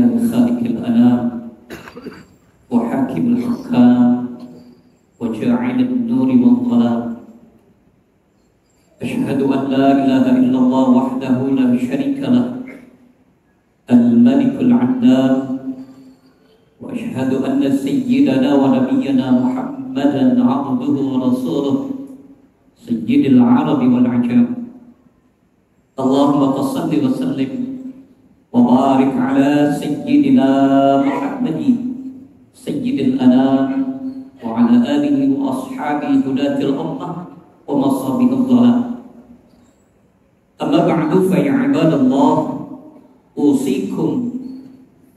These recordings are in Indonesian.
لله خالق الأنام وحاكم الحكام وجاعل النور والظلام. أشهد أن لا إله إلا الله وحده لا شريك له الملك العلام. وأشهد أن سيدنا ونبينا محمدا عبده ورسوله سيد العرب والعجم. اللهم صل وسلم وبارك على سيدنا محمد سيد الأنام وعلى آله وأصحابه هداة الأمة ومصابيح الظلام. أما بعد فيا عباد الله أوصيكم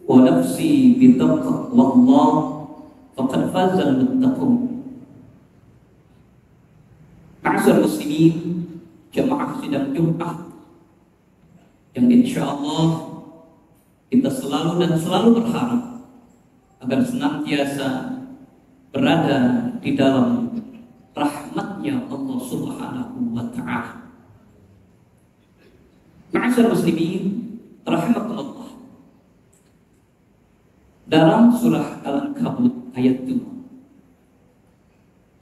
ونفسي بتقوى الله فقد فاز المتقون. Ma'asyiral muslimin, jamaah sidang Jumat yang insyaallah kita selalu berharap agar senantiasa berada di dalam rahmatnya Allah Subhanahu wa ta'ala. Ma'asyiral muslimin rahimakumullah, dalam surah Al-Ankabut ayat 2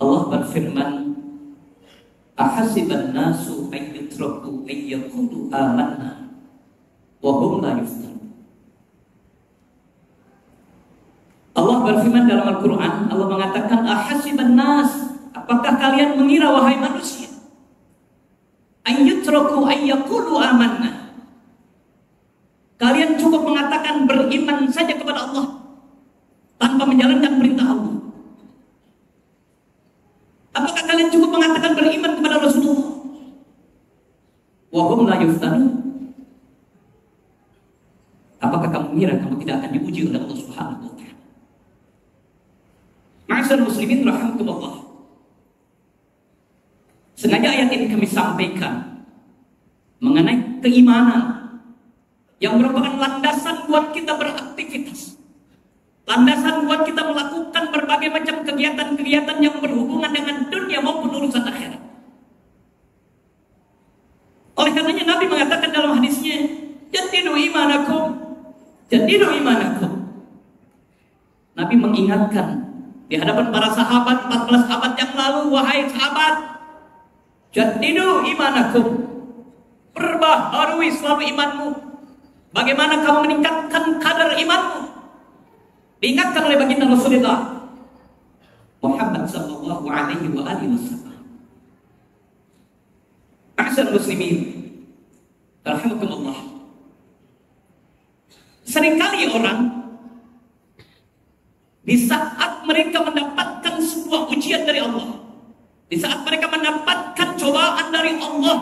Allah berfirman, ahasiban nasu an yutraku an yaqulu amanna wa hum la yuftanun. Allah berfirman dalam Al-Quran, Allah mengatakan ahasiban nas, apakah kalian mengira wahai manusia, an yutraku an yaqulu amanna, kalian cukup mengatakan beriman saja kepada Allah tanpa menjalankan perintah Allah? Apakah kalian cukup mengatakan beriman kepada Rasulullah? Wa hum la yuftanun. Apakah kamu mengira kamu tidak akan diuji oleh Allah Subhanahu wa ta'ala? Ma'asyiral muslimin rahimakumullah, sengaja ayat ini kami sampaikan mengenai keimanan yang merupakan landasan buat kita beraktivitas, landasan buat kita melakukan berbagai macam kegiatan-kegiatan yang berhubungan dengan dunia maupun urusan akhirat. Oleh karenanya Nabi mengatakan dalam hadisnya, jadidu imanakum, jadidu imanakum. Nabi mengingatkan di hadapan para sahabat, 14 abad yang lalu, wahai sahabat, jadidu imanakum, perbaharui selalu imanmu. Bagaimana kamu meningkatkan kadar imanmu? Diingatkan oleh baginda Rasulullah Muhammad sallallahu alaihi wa alihi wasallam. Ma'asyiral muslimin rahimakumullah, seringkali orang di saat mereka mendapatkan sebuah ujian dari Allah, di saat mereka mendapatkan cobaan dari Allah,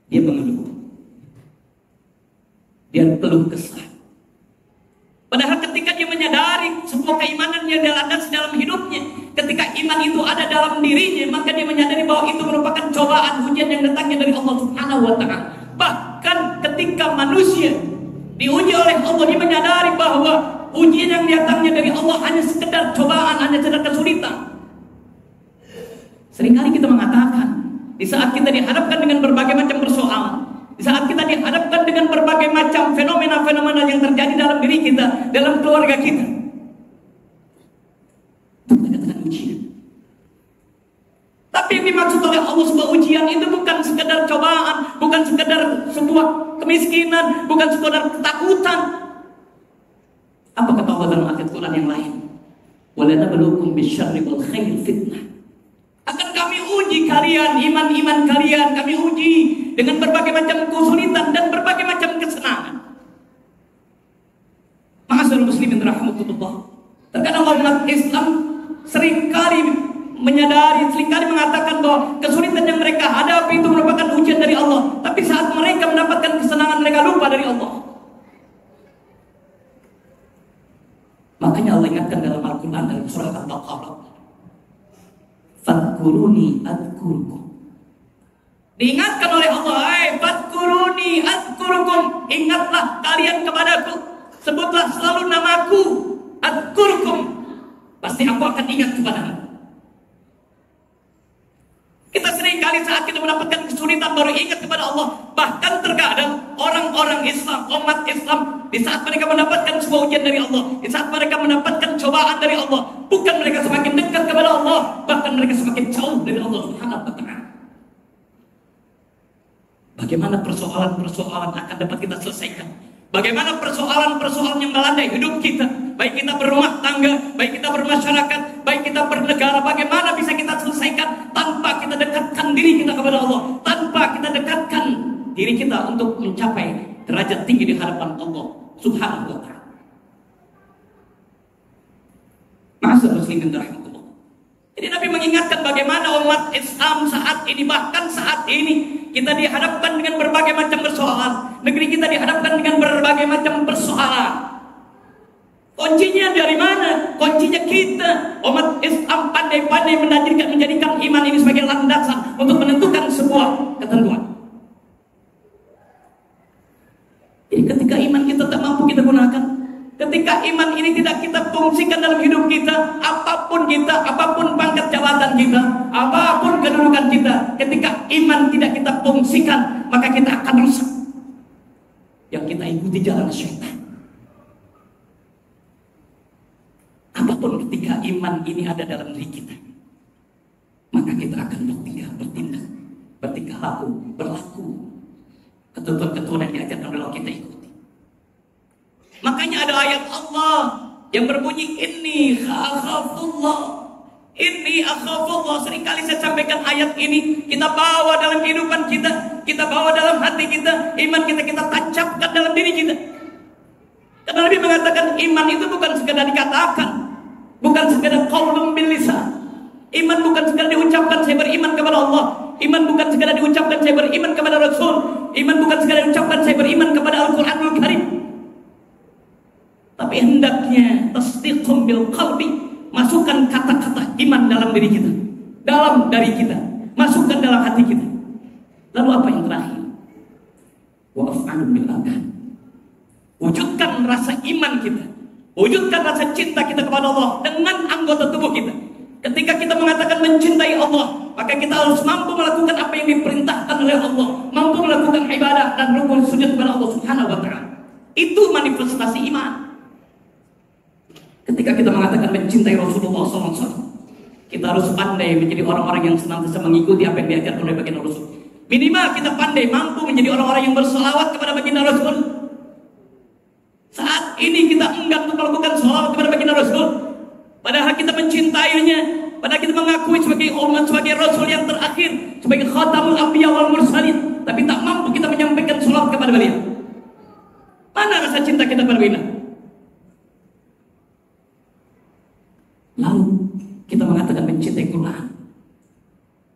dia mengeluh, dia keluh kesah. Padahal ketika dia menyadari sebuah keimanan yang landas dalam hidupnya, ketika iman itu ada dalam dirinya, maka dia menyadari bahwa itu merupakan cobaan, ujian yang datangnya dari Allah Subhanahu wa ta'ala. Bahkan ketika manusia diuji oleh Allah, dia menyadari bahwa ujian yang datangnya dari Allah hanya sekedar cobaan, hanya sekedar kesulitan. Seringkali kita mengatakan, di saat kita dihadapkan dengan berbagai macam persoalan, di saat kita dihadapkan dengan berbagai macam fenomena-fenomena yang terjadi dalam diri kita, dalam keluarga kita, kita katakan ujian. Tapi yang dimaksud oleh Allah sebuah ujian itu bukan sekedar cobaan, bukan sekedar sebuah kemiskinan, bukan sekedar ketakutan. Apa kata Allah dalam ayat Quran yang lain? وَلَنَبْلُوكُمْ بِالشَّرِّ وَالْخَيْرِ فِتْنَةً. Akan kami uji kalian, iman-iman kalian, kami uji dengan berbagai macam kesulitan dan berbagai macam kesenangan. Ma'asyiral muslimin rahimakumullah, terkadang umat Islam seringkali menyadari, seringkali mengatakan bahwa kesulitan yang mereka hadapi itu merupakan ujian dari Allah. Tapi saat mereka mendapatkan kesenangan, mereka lupa dari Allah. Makanya Allah ingatkan dalam Al-Quran dalam surah Al-Baqarah, fadkuruni adkurkum. Diingatkan oleh Allah, fadkuruni adkurkum, ingatlah kalian kepadaku, sebutlah selalu namaku, adkurkum, pasti aku akan ingat kepadamu. Kita seringkali saat kita mendapatkan kesulitan baru ingat kepada Allah. Bahkan terkadang orang-orang Islam, umat Islam, di saat mereka mendapatkan sebuah ujian dari Allah, di saat mereka mendapatkan cobaan dari Allah, bukan mereka semakin dekat kepada Allah, bahkan mereka semakin jauh dari Allah Subhanahu wa Ta'ala. Bagaimana persoalan-persoalan akan dapat kita selesaikan? Bagaimana persoalan-persoalan yang melandai hidup kita, baik kita berumah tangga, baik kita bermasyarakat, baik kita bernegara, bagaimana bisa kita selesaikan tanpa kita dekatkan diri kita kepada Allah, tanpa kita dekatkan diri kita untuk mencapai derajat tinggi di hadapan Allah Subhanahu wa Ta'ala. Ma'asyiral muslimin rahimahullah. Jadi Nabi mengingatkan bagaimana umat Islam saat ini, bahkan saat ini kita dihadapkan dengan berbagai macam persoalan. Negeri kita dihadapkan dengan berbagai macam persoalan. Kuncinya dari mana? Kuncinya kita, umat Islam, pandai-pandai menjadikan iman ini sebagai landasan untuk menentukan sebuah ketentuan. Jadi ketika iman kita tak mampu kita gunakan, ketika iman ini tidak kita fungsikan dalam hidup kita, apapun pangkat jabatan kita, apapun kedudukan kita, ketika iman tidak kita fungsikan, maka kita akan rusak. Yang kita ikuti jalan syaitan. Apapun ketika iman ini ada dalam diri kita, maka kita akan bertindak, bertingkah laku, berlaku ketentuan-ketentuan yang diajarkan oleh Allah kita ikuti. Makanya ada ayat Allah yang berbunyi inni akhafullah. Inni akhafullah. Seringkali saya sampaikan ayat ini, kita bawa dalam kehidupan kita bawa dalam hati kita, iman kita tancapkan dalam diri kita. Karena Nabi mengatakan iman itu bukan sekedar dikatakan, bukan sekedar qaulun bil lisan. Iman bukan sekedar diucapkan saya beriman kepada Allah. Iman bukan sekedar diucapkan saya beriman kepada Rasul. Iman bukan sekedar diucapkan saya beriman kepada Al-Qur'anul Karim. Tapi hendaknya tasdiqum bil qalbi, masukkan kata-kata iman dalam diri kita, dalam dari kita, masukkan dalam hati kita. Lalu apa yang terakhir? Wa af'alu bil arkan. Wujudkan rasa iman kita, wujudkan rasa cinta kita kepada Allah dengan anggota tubuh kita. Ketika kita mengatakan mencintai Allah, maka kita harus mampu melakukan apa yang diperintahkan oleh Allah, mampu melakukan ibadah dan rukun sujud kepada Allah Subhanahu wa Ta'ala. Itu manifestasi iman. Ketika kita mengatakan mencintai Rasulullah SAW, kita harus pandai menjadi orang-orang yang senantiasa mengikuti apa yang diajarkan oleh baginda Rasul. Minimal kita pandai mampu menjadi orang-orang yang berselawat kepada baginda Rasul. Saat ini kita enggan untuk melakukan selawat kepada baginda Rasul, padahal kita mencintainya, padahal kita mengakui sebagai umat, sebagai Rasul yang terakhir, sebagai khatamul anbiya wal mursalin, tapi tak mampu kita menyampaikan selawat kepada beliau. Mana rasa cinta kita kepada beliau? Lalu kita mengatakan mencintai Quran.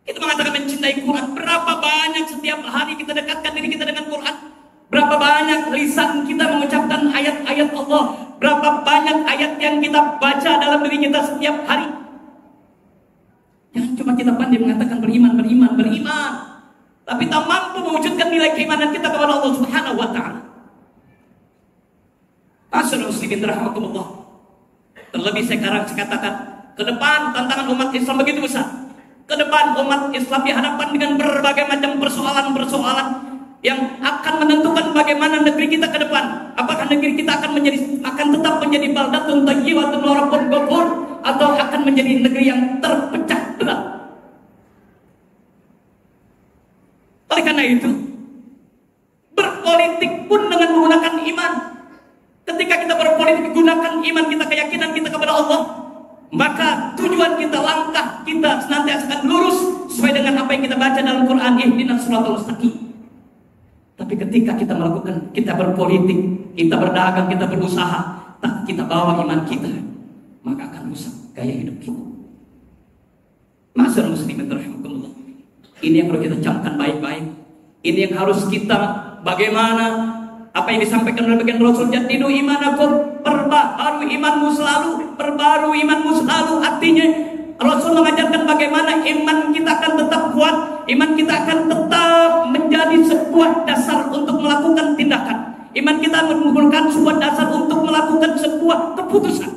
Kita mengatakan mencintai Quran. Berapa banyak setiap hari kita dekatkan diri kita dengan Quran? Berapa banyak lisan kita mengucapkan ayat-ayat Allah? Berapa banyak ayat yang kita baca dalam diri kita setiap hari? Jangan cuma kita pandai mengatakan beriman, tapi tak mampu mewujudkan nilai keimanan kita kepada Allah Subhanahu wa Ta'ala. Ma'asyiral muslimin rahmatullah. Terlebih sekarang saya katakan, ke depan tantangan umat Islam begitu besar. Ke depan umat Islam dihadapkan dengan berbagai macam persoalan-persoalan yang akan menentukan bagaimana negeri kita ke depan. Apakah negeri kita akan tetap menjadi baldatun thayyibatun wa rabbun ghafur, atau akan menjadi negeri yang terpecah belah. Oleh karena itu, berpolitik pun dengan menggunakan iman. Ketika kita berpolitik gunakan iman kita, keyakinan kita kepada Allah, maka tujuan kita, langkah kita senantiasa akan lurus sesuai dengan apa yang kita baca dalam Quran, ihdinas siratal mustaqim. Tapi ketika kita berpolitik, kita berdagang, kita berusaha, tak kita bawa iman kita, maka akan rusak gaya hidup kita. Ma'asyiral muslimin rahimakumullah. Ini yang perlu kita camkan baik-baik. Ini yang harus kita, bagaimana apa yang disampaikan oleh baginda Rasul, jadidu imanakum, perbaharui imanmu selalu, perbarui imanmu selalu. Artinya Rasul mengajarkan bagaimana iman kita akan tetap kuat, iman kita akan tetap menjadi sebuah dasar untuk melakukan tindakan. Iman kita merupakan sebuah dasar untuk melakukan sebuah keputusan.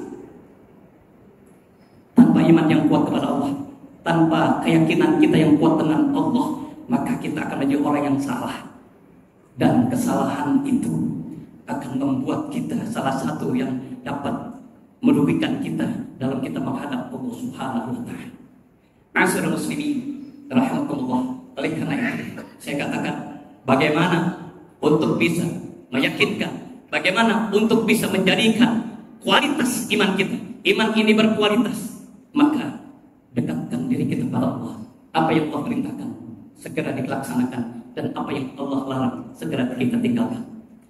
Tanpa iman yang kuat kepada Allah, tanpa keyakinan kita yang kuat dengan Allah, maka kita akan menjadi orang yang salah. Dan kesalahan itu akan membuat kita salah satu yang dapat merugikan kita dalam kita menghadap Allah Subhanahu wa Ta'ala. Ma'asyiral muslimin rahimakumullah. Oleh karena itu saya katakan, bagaimana untuk bisa meyakinkan, bagaimana untuk bisa menjadikan kualitas iman kita, iman ini berkualitas, maka dekatkan diri kita pada Allah. Apa yang Allah perintahkan segera dilaksanakan, dan apa yang Allah larang segera kita tinggalkan.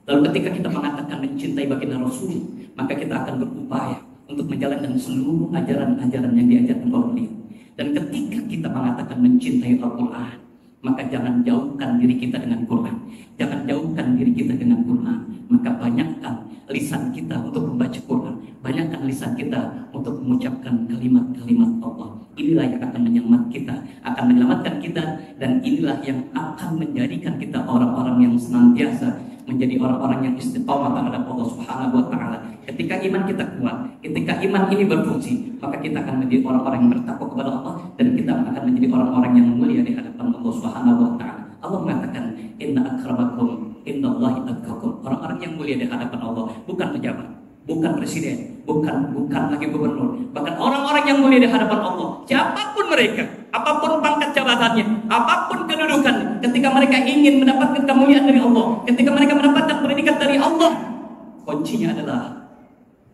Lalu ketika kita mengatakan mencintai baginda Rasul, maka kita akan berupaya untuk menjalankan seluruh ajaran-ajaran yang diajarkan oleh beliau. Dan ketika kita mengatakan mencintai Al-Quran, maka jangan jauhkan diri kita dengan Quran. Jangan jauhkan diri kita dengan Quran. Maka banyakkan lisan kita untuk membaca Quran. Banyakkan lisan kita untuk mengucapkan kalimat-kalimat Allah. Inilah yang akan menyelamatkan kita, dan inilah yang akan menjadikan kita orang-orang yang senantiasa menjadi orang-orang yang istiqamah terhadap Allah Subhanahu wa Ta'ala. Ketika iman kita kuat, ketika iman ini berfungsi, maka kita akan menjadi orang-orang yang bertakwa kepada Allah, dan kita akan menjadi orang-orang yang mulia di hadapan Allah Subhanahu wa Ta'ala. Allah mengatakan, inna akramakum indallahi atqakum. Orang-orang yang mulia di hadapan Allah bukan pejabat, bukan presiden, bukan lagi gubernur, bahkan orang-orang yang mulia di hadapan Allah, siapapun mereka, apapun pangkat jabatannya, apapun kedudukannya, ketika mereka ingin mendapatkan kemuliaan dari Allah, ketika mereka mendapatkan predikat dari Allah, kuncinya adalah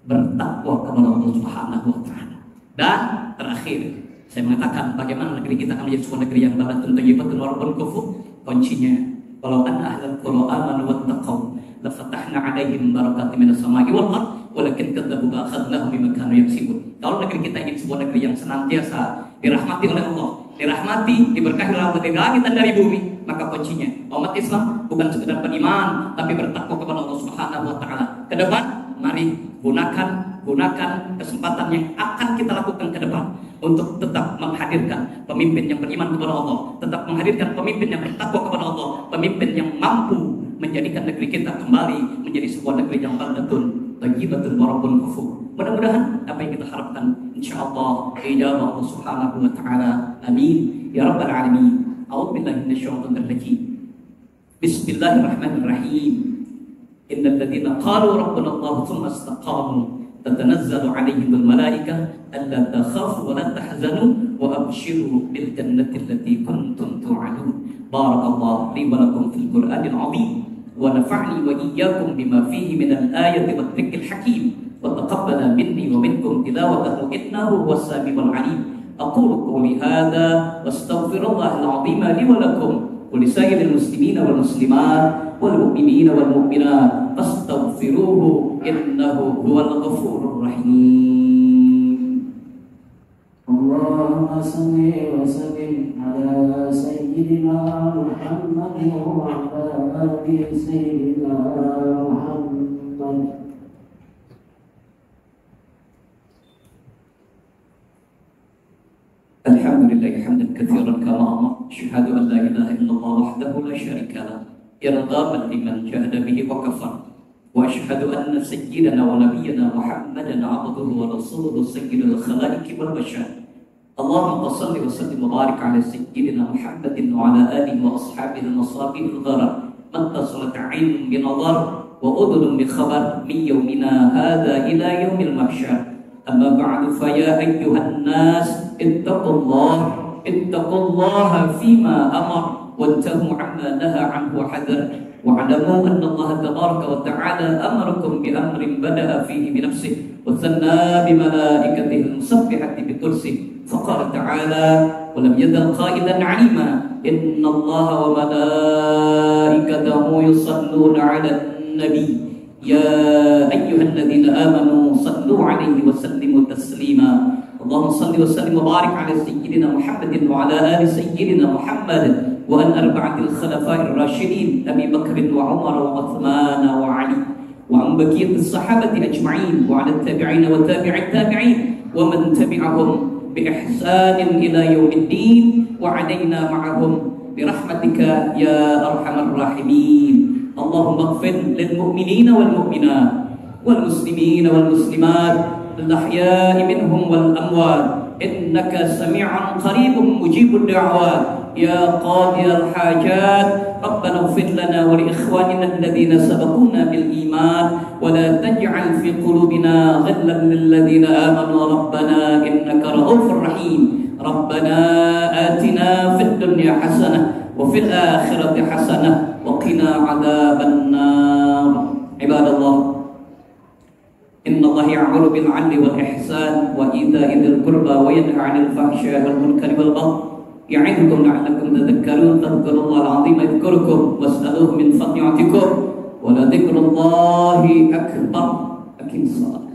bertakwa kepada Allah Subhanahu wa Ta'ala. Dan terakhir, saya mengatakan bagaimana negeri kita akan menjadi sebuah negeri yang balatun thayyibatun walaupun kufur. Kuncinya, walau anna ahlal qura amanu wattaqaw lafatahna 'alaihim barakatin minas samai wal ardh walakin kadzabu fa akhadnahum bima kanu yaksibun. Kalau negeri kita ingin sebuah negeri yang senantiasa dirahmati oleh Allah, dirahmati, diberkahi oleh Allah dari langit dan dari bumi, maka kuncinya umat Islam bukan sekedar beriman, tapi bertakwa kepada Allah Subhanahu wa Ta'ala. Ke depan, mari gunakan kesempatan yang akan kita lakukan ke depan untuk tetap menghadirkan pemimpin yang beriman kepada Allah, tetap menghadirkan pemimpin yang bertakwa kepada Allah, pemimpin yang mampu menjadikan negeri kita kembali menjadi sebuah negeri yang baldatun thayyibatun walaupun kufur. Mudah-mudahan apa yang kita harapkan insyaallah ijabah Allah Subhanahu wa Ta'ala. Amin ya rabbal alamin. A'udzubillahi minasyaitonir rajim. Bismillahirrahmanirrahim. Innal ladzina qalu rabbuna Allah tsumma istaqamu tatanazzalu 'alaihimul malaikatu alla takhafu wa la tahzanu wa abshiru bil jannati allati kuntum tu'adun. Barakallahu li wa lakum fil Qur'anil 'azim wa nafa'ni wa iyyakum bima fihi minal ayati wat dzikril hakim wa taqabbala minni wa minkum tilawatahu innahu huwas samiul 'alim. Aqulu qawli hadza wastaghfirullahal 'azim li wa lakum wa lisairil muslimina wal muslimat wal mu'minina wal mu'minat fastaghfiruhu innahu huwal ghafurur rahim. Allahumma salli wa sallim ala sayyidina Muhammad wa ala ali sayyidina Muhammad. Alhamdulillah hamdan katsiran kama amara. Asyhadu an la ilaha illallah wahdahu la syarika lah. Irghaman liman jahada bihi wa kafar. Wa asyhadu anna sayyidana wa nabiyyana Muhammadan 'abduhu wa rasuluhu sayyidul khalaiqi wal bashar. Allahumma shalli wa sallim wa barik 'ala sayyidina Muhammadin wa 'ala alihi wa ashabihi al-masabihil gharar. Man tasalat 'ainun bi nadhar wa udhunun bi khabar min yawmina hadha ila yaumil mahsyar. Amma ba'du fa ya ayyuhan nas ittaqullaha fima amar wantahu amma naha anhu hadar wa'lamu anna Allah tabaraka wa ta'ala amarakum bi amrin bada'a fihi bi nafsihi wa thanna bi malaikatihi al-musabbihati bi kursihi faqala ta'ala wa lam yazal qailan 'alima inna Allah wa malaikatahu yusalluna 'alan nabi يا أيها الذين آمنوا صلوا عليه وسلموا تسليما. اللهم صل وسلم وبارك على سيدنا محمد وعلى آل سيدنا محمد وعن أربعة الخلفاء الراشدين أبي بكر وعمر وعثمان وعلي وعن بقية الصحابة أجمعين وعلى التابعين وتابع التابعين ومن تبعهم بإحسان إلى يوم الدين وعلينا معهم برحمتك يا أرحم الراحمين. اللهم اغفر للمؤمنين والمؤمنات والمسلمين والمسلمات الأحياء منهم والأموات إنك سميع قريب مجيب الدعوات يا قاضي الحاجات ربنا اغفر لنا ولإخواننا الذين سبقونا بالإيمان ولا تجعل في قلوبنا غلا للذين آمنوا ربنا إنك رؤوف رحيم ربنا آتنا في الدنيا حسنة وفي الآخرة حسنة وقنا عذاب النار عباد الله إن الله يأمر بالعدل والإحسان وإيتاء ذي القربى وينهى عن الفحشاء والمنكر والبغي يعظكم لعلكم تذكرون فاذكروا الله العظيم يذكركم واسألوه من فضله يعطيكم ولذكر الله أكبر أقم الصلاة